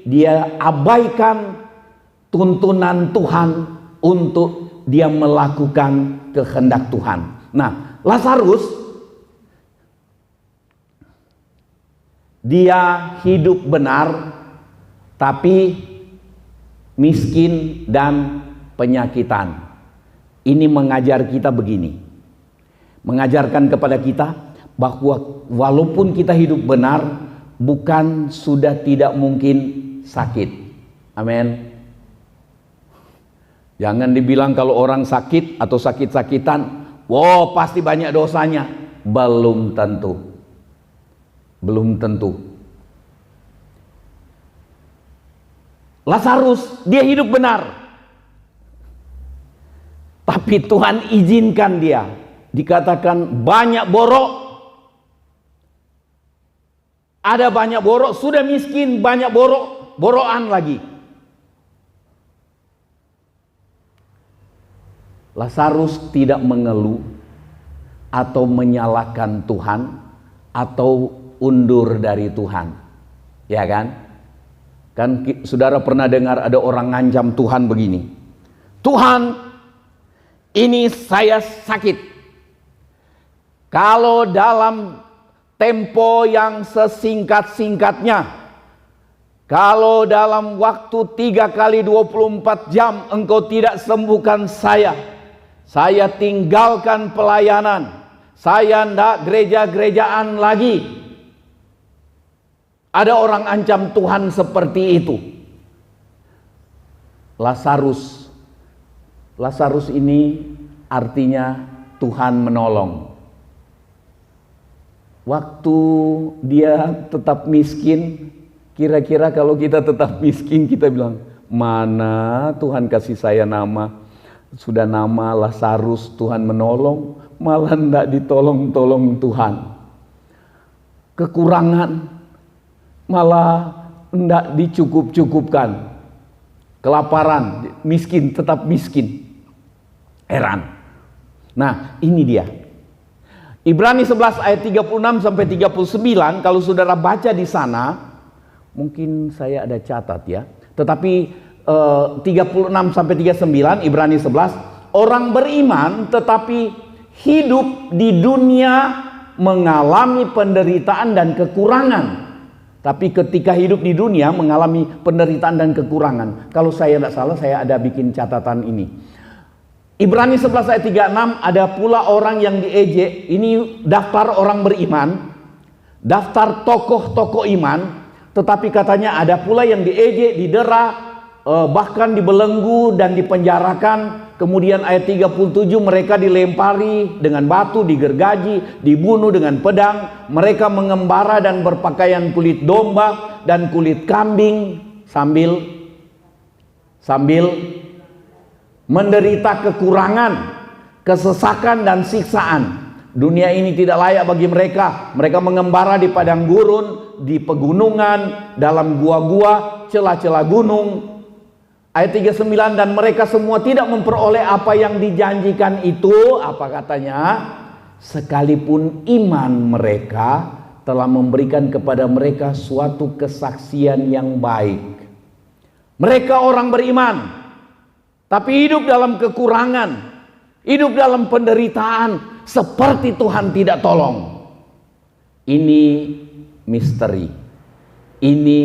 dia abaikan tuntunan Tuhan untuk dia melakukan kehendak Tuhan. Nah, Lazarus dia hidup benar tapi miskin dan penyakitan. Ini mengajar kita begini. Mengajarkan kepada kita bahwa walaupun kita hidup benar, bukan sudah tidak mungkin sakit. Amin. Jangan dibilang kalau orang sakit atau sakit-sakitan, wow pasti banyak dosanya. Belum tentu. Belum tentu. Lazarus, dia hidup benar. Tapi Tuhan izinkan dia. Dikatakan banyak borok. Ada banyak borok, sudah miskin, banyak borok, borokan lagi. Lazarus tidak mengeluh atau menyalahkan Tuhan atau undur dari Tuhan. Ya kan? Kan saudara pernah dengar ada orang ngancam Tuhan begini. Tuhan, ini saya sakit. Kalau dalam tempo yang sesingkat-singkatnya, kalau dalam waktu 3 kali 24 jam engkau tidak sembuhkan saya tinggalkan pelayanan, saya ndak gereja-gerejaan lagi. Ada orang ancam Tuhan seperti itu. Lazarus ini artinya Tuhan menolong. Waktu dia tetap miskin, kira-kira kalau kita tetap miskin kita bilang, mana Tuhan kasih saya nama, sudah nama Lazarus, Tuhan menolong, malah tidak ditolong-tolong Tuhan. Kekurangan, malah tidak dicukup-cukupkan. Kelaparan, miskin, tetap miskin. Heran. Nah, ini dia. Ibrani 11 ayat 36 sampai 39, kalau saudara baca di sana, mungkin saya ada catat ya. Tetapi 36 sampai 39 Ibrani 11, orang beriman tetapi hidup di dunia mengalami penderitaan dan kekurangan. Tapi ketika hidup di dunia mengalami penderitaan dan kekurangan. Kalau saya tidak salah, saya ada bikin catatan ini. Ibrani 11 ayat 36, ada pula orang yang diejek. Ini daftar orang beriman, daftar tokoh-tokoh iman. Tetapi katanya ada pula yang diejek, didera, bahkan dibelenggu dan dipenjarakan. Kemudian ayat 37, mereka dilempari dengan batu, digergaji, dibunuh dengan pedang. Mereka mengembara dan berpakaian kulit domba dan kulit kambing sambil menderita kekurangan, kesesakan dan siksaan. Dunia ini tidak layak bagi mereka. Mereka mengembara di padang gurun, di pegunungan, dalam gua-gua, celah-celah gunung. Ayat 39, dan mereka semua tidak memperoleh apa yang dijanjikan itu. Apa katanya? Sekalipun iman mereka telah memberikan kepada mereka suatu kesaksian yang baik. Mereka orang beriman, tapi hidup dalam kekurangan, hidup dalam penderitaan, seperti Tuhan tidak tolong. Ini misteri. Ini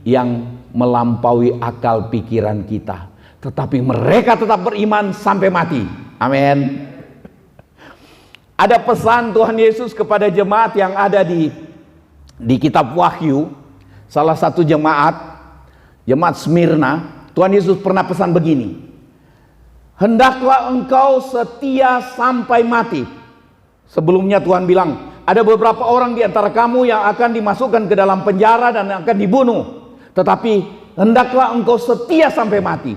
yang melampaui akal pikiran kita. Tetapi mereka tetap beriman sampai mati. Amin. Ada pesan Tuhan Yesus kepada jemaat yang ada di kitab Wahyu. Salah satu jemaat Smyrna, Tuhan Yesus pernah pesan begini. Hendaklah engkau setia sampai mati. Sebelumnya Tuhan bilang, ada beberapa orang di antara kamu yang akan dimasukkan ke dalam penjara dan akan dibunuh. Tetapi hendaklah engkau setia sampai mati.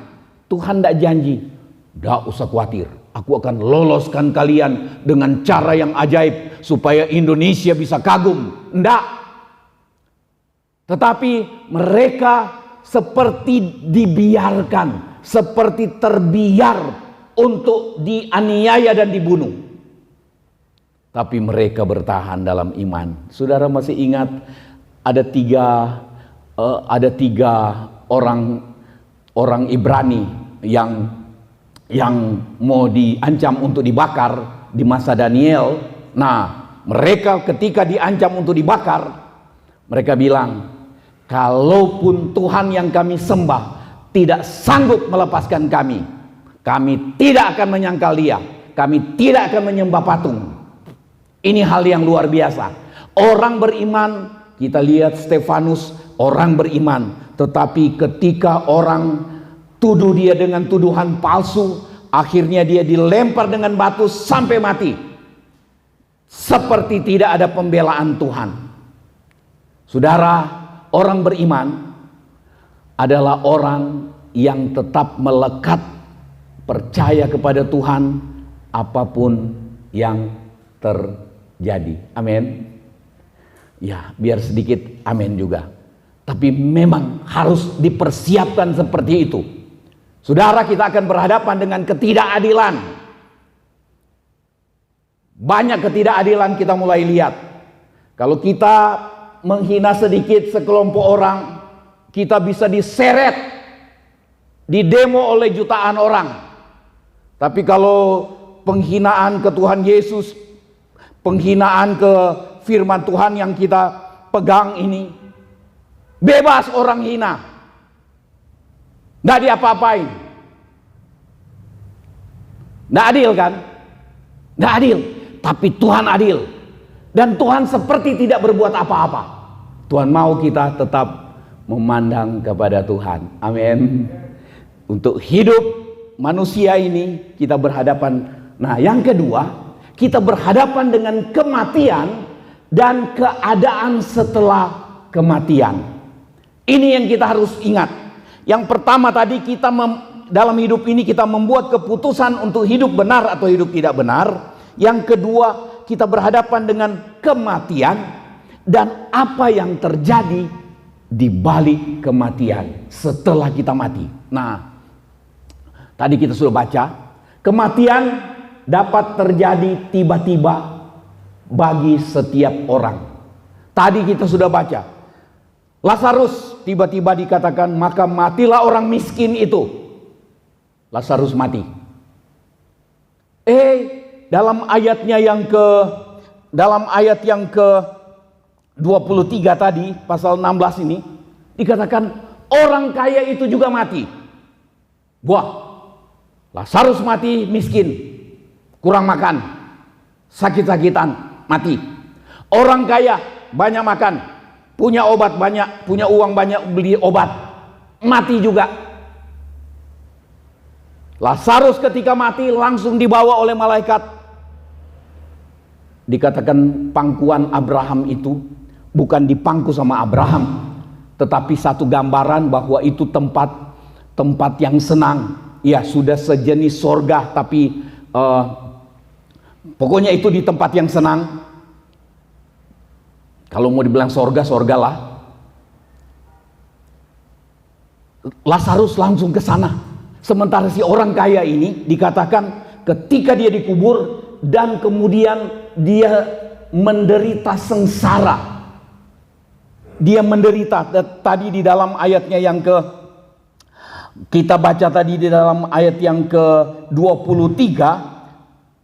Tuhan tidak janji, tidak usah khawatir, aku akan loloskan kalian dengan cara yang ajaib supaya Indonesia bisa kagum. Tidak. Tetapi mereka seperti dibiarkan, seperti terbiar untuk dianiaya dan dibunuh. Tapi mereka bertahan dalam iman. Saudara masih ingat ada 3 ada 3 orang Ibrani yang mau diancam untuk dibakar di masa Daniel. Nah, mereka ketika diancam untuk dibakar, mereka bilang, kalaupun Tuhan yang kami sembah tidak sanggup melepaskan kami tidak akan menyangkal Dia, kami tidak akan menyembah patung. Ini hal yang luar biasa. Orang beriman, kita lihat Stefanus, orang beriman, tetapi ketika orang tuduh dia dengan tuduhan palsu, akhirnya dia dilempar dengan batu sampai mati, seperti tidak ada pembelaan Tuhan. Saudara, orang beriman adalah orang yang tetap melekat percaya kepada Tuhan apapun yang terjadi. Amin. Ya, biar sedikit amin juga. Tapi memang harus dipersiapkan seperti itu. Saudara, kita akan berhadapan dengan ketidakadilan. Banyak ketidakadilan kita mulai lihat. Kalau kita menghina sedikit sekelompok orang, kita bisa diseret, didemo oleh jutaan orang. Tapi kalau penghinaan ke Tuhan Yesus, penghinaan ke firman Tuhan yang kita pegang ini, bebas orang hina, nggak diapa-apain. Nggak adil kan? Nggak adil. Tapi Tuhan adil. Dan Tuhan seperti tidak berbuat apa-apa. Tuhan mau kita tetap memandang kepada Tuhan. Amin. Untuk hidup manusia ini kita berhadapan. Nah, yang kedua, kita berhadapan dengan kematian dan keadaan setelah kematian. Ini yang kita harus ingat. Yang pertama tadi, kita dalam hidup ini kita membuat keputusan untuk hidup benar atau hidup tidak benar. Yang kedua, kita berhadapan dengan kematian dan apa yang terjadi di balik kematian setelah kita mati. Nah, tadi kita sudah baca, kematian dapat terjadi tiba-tiba bagi setiap orang. Tadi kita sudah baca, Lazarus tiba-tiba dikatakan, maka matilah orang miskin itu. Lazarus mati. Dalam ayat yang ke 23 tadi, pasal 16 ini dikatakan orang kaya itu juga mati. Lazarus mati miskin, kurang makan, sakit-sakitan, mati. Orang kaya banyak makan, punya obat banyak, punya uang banyak beli obat, mati juga. Lazarus ketika mati langsung dibawa oleh malaikat. Dikatakan pangkuan Abraham itu bukan dipangku sama Abraham, tetapi satu gambaran bahwa itu tempat yang senang. Ya, sudah sejenis sorga, tapi pokoknya itu di tempat yang senang. Kalau mau dibilang sorgalah. Lazarus langsung ke sana. Sementara si orang kaya ini dikatakan ketika dia dikubur dan kemudian dia menderita sengsara. Dia menderita. Tadi di dalam ayatnya yang kita baca tadi di dalam ayat yang ke 23,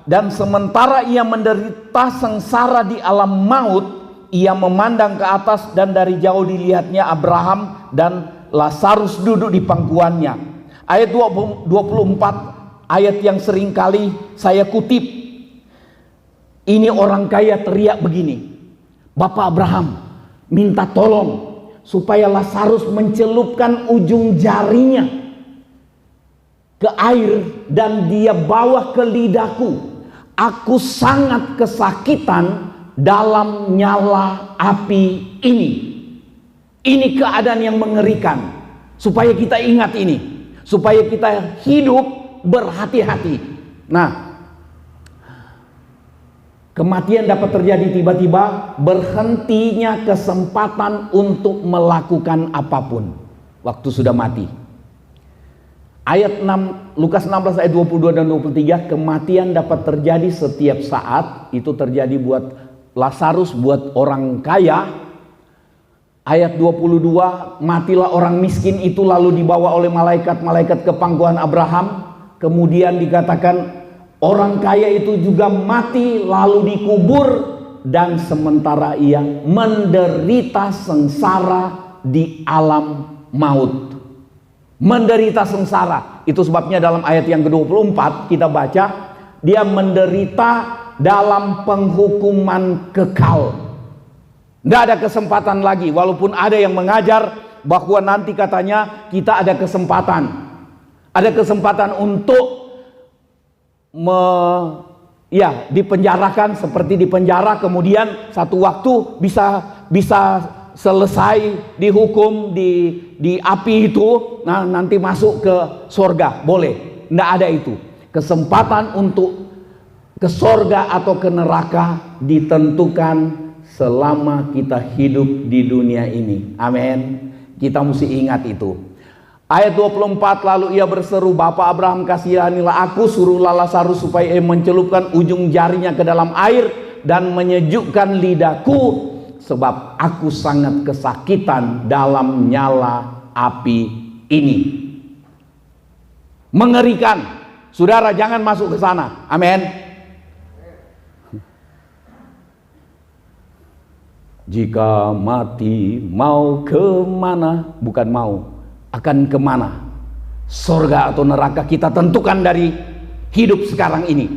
dan sementara ia menderita sengsara di alam maut, ia memandang ke atas dan dari jauh dilihatnya Abraham dan Lazarus duduk di pangkuannya. Ayat 24, ayat yang sering kali saya kutip. Ini orang kaya teriak begini, Bapak Abraham, minta tolong supaya Lazarus mencelupkan ujung jarinya ke air dan dia bawa ke lidahku. Aku sangat kesakitan dalam nyala api ini. Ini keadaan yang mengerikan. Supaya kita ingat ini, supaya kita hidup berhati-hati. Nah, kematian dapat terjadi tiba-tiba, berhentinya kesempatan untuk melakukan apapun waktu sudah mati. Ayat 6, Lukas 16 ayat 22 dan 23, kematian dapat terjadi setiap saat. Itu terjadi buat Lazarus buat orang kaya. Ayat 22, matilah orang miskin itu lalu dibawa oleh malaikat-malaikat ke pangkuan Abraham. Kemudian dikatakan orang kaya itu juga mati lalu dikubur, dan sementara ia menderita sengsara di alam maut. Menderita sengsara, itu sebabnya dalam ayat yang ke-24 kita baca, dia menderita dalam penghukuman kekal. Tidak ada kesempatan lagi, walaupun ada yang mengajar bahwa nanti katanya kita ada kesempatan. Ada kesempatan untuk dipenjarakan seperti di penjara, kemudian satu waktu bisa selesai dihukum di api itu, nah nanti masuk ke sorga, boleh. Tidak ada itu. Kesempatan untuk ke sorga atau ke neraka ditentukan selama kita hidup di dunia ini. Amin. Kita mesti ingat itu. Ayat 24, lalu ia berseru, Bapa Abraham, kasihanilah aku, suruhlah Lazarus supaya ia mencelupkan ujung jarinya ke dalam air dan menyejukkan lidahku, sebab aku sangat kesakitan dalam nyala api ini. Mengerikan. Saudara, jangan masuk ke sana. Amin. Jika mati mau kemana? Bukan mau, akan kemana? Sorga atau neraka kita tentukan dari hidup sekarang ini.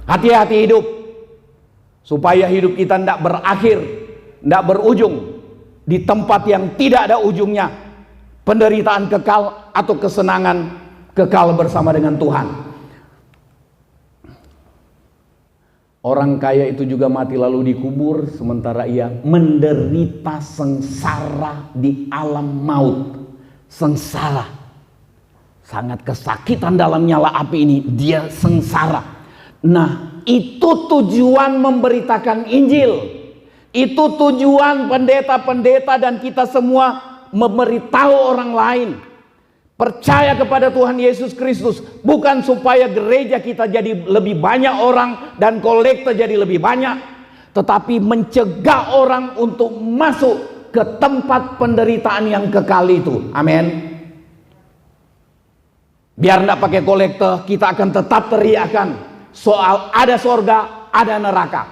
Hati-hati hidup, supaya hidup kita tidak berakhir, tidak berujung di tempat yang tidak ada ujungnya. Penderitaan kekal atau kesenangan kekal bersama dengan Tuhan. Orang kaya itu juga mati lalu dikubur, sementara ia menderita sengsara di alam maut. Sengsara, sangat kesakitan dalam nyala api ini, dia sengsara. Nah, itu tujuan memberitakan Injil. Itu tujuan pendeta-pendeta dan kita semua memberitahu orang lain percaya kepada Tuhan Yesus Kristus, bukan supaya gereja kita jadi lebih banyak orang dan kolektor jadi lebih banyak, tetapi mencegah orang untuk masuk ke tempat penderitaan yang kekal itu. Amin. Biar tidak pakai kolektor, kita akan tetap teriakan soal ada sorga, ada neraka,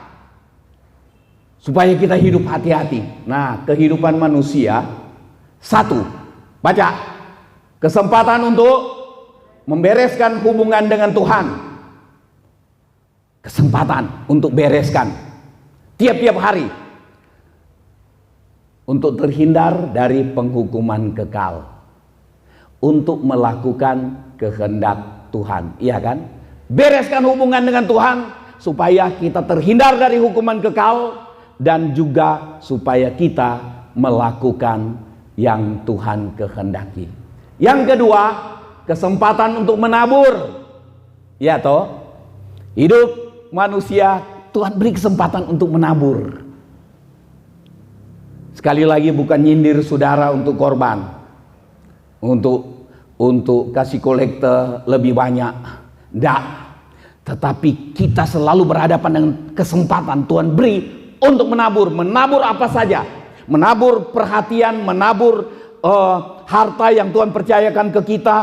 supaya kita hidup hati-hati. Nah, kehidupan manusia satu, baca, kesempatan untuk membereskan hubungan dengan Tuhan. Kesempatan untuk bereskan tiap-tiap hari, untuk terhindar dari penghukuman kekal, untuk melakukan kehendak Tuhan. Iya kan? Bereskan hubungan dengan Tuhan supaya kita terhindar dari hukuman kekal, dan juga supaya kita melakukan yang Tuhan kehendaki. Yang kedua, kesempatan untuk menabur. Ya toh, hidup manusia Tuhan beri kesempatan untuk menabur. Sekali lagi, bukan nyindir saudara untuk korban, untuk kasih kolektor lebih banyak, tidak. Tetapi kita selalu berhadapan dengan kesempatan Tuhan beri untuk menabur. Menabur apa saja, menabur perhatian, menabur harta yang Tuhan percayakan ke kita,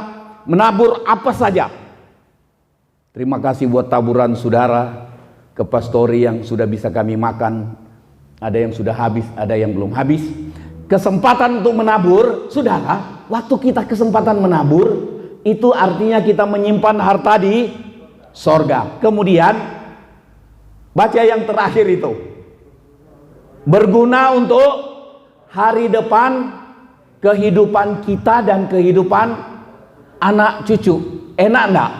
menabur apa saja. Terima kasih buat taburan saudara ke pastori yang sudah bisa kami makan. Ada yang sudah habis, ada yang belum habis. Kesempatan untuk menabur, saudara, waktu kita kesempatan menabur, itu artinya kita menyimpan harta di sorga. Kemudian baca yang terakhir itu, berguna untuk hari depan, kehidupan kita dan kehidupan anak cucu. Enak enggak?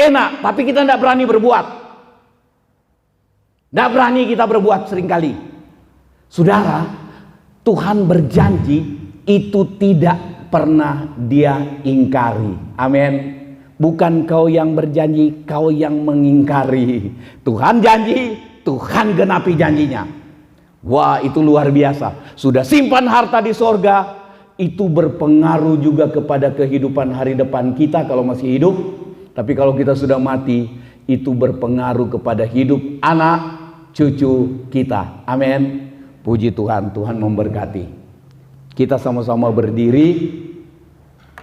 Enak, tapi kita enggak berani berbuat. Enggak berani kita berbuat seringkali. Saudara, Tuhan berjanji itu tidak pernah dia ingkari. Amin. Bukan kau yang berjanji, kau yang mengingkari. Tuhan janji, Tuhan genapi janjinya. Wah, itu luar biasa. Sudah simpan harta di sorga, itu berpengaruh juga kepada kehidupan hari depan kita kalau masih hidup. Tapi kalau kita sudah mati, itu berpengaruh kepada hidup anak cucu kita. Amin. Puji Tuhan, Tuhan memberkati. Kita sama-sama berdiri.